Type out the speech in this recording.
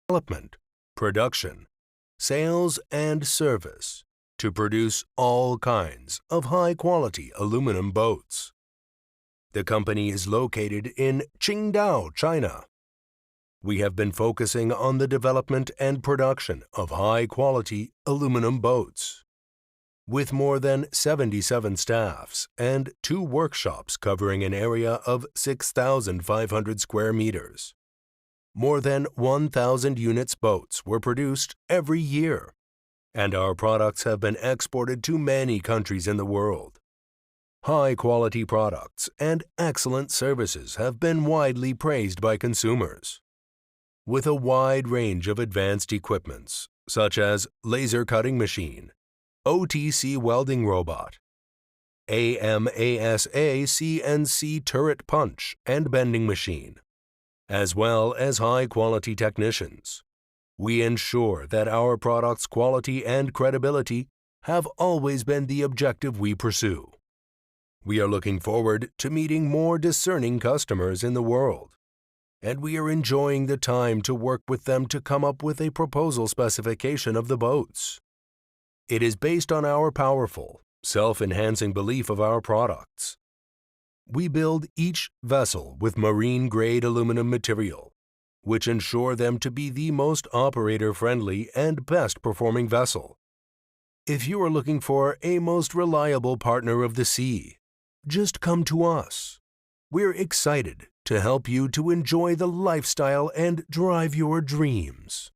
development, production, sales, and service to produce all kinds of high-quality aluminum boats. The company is located in Qingdao, China. We have been focusing on the development and production of high-quality aluminum boats. With more than 77 staffs and 2 workshops covering an area of 6,500 square meters, more than 1,000 units boats were produced every year, and our products have been exported to many countries in the world. High-quality products and excellent services have been widely praised by consumers. With a wide range of advanced equipments, such as laser cutting machine, OTC welding robot, AMASA CNC turret punch and bending machine, as well as high-quality technicians, we ensure that our products' quality and credibility have always been the objective we pursue. We are looking forward to meeting more discerning customers in the world, and we are enjoying the time to work with them to come up with a proposal specification of the boats. It is based on our powerful, self-enhancing belief of our products. We build each vessel with marine-grade aluminum material, which ensure them to be the most operator-friendly and best-performing vessel. If you are looking for a most reliable partner of the sea, just come to us. We're excited to help you to enjoy the lifestyle and drive your dreams.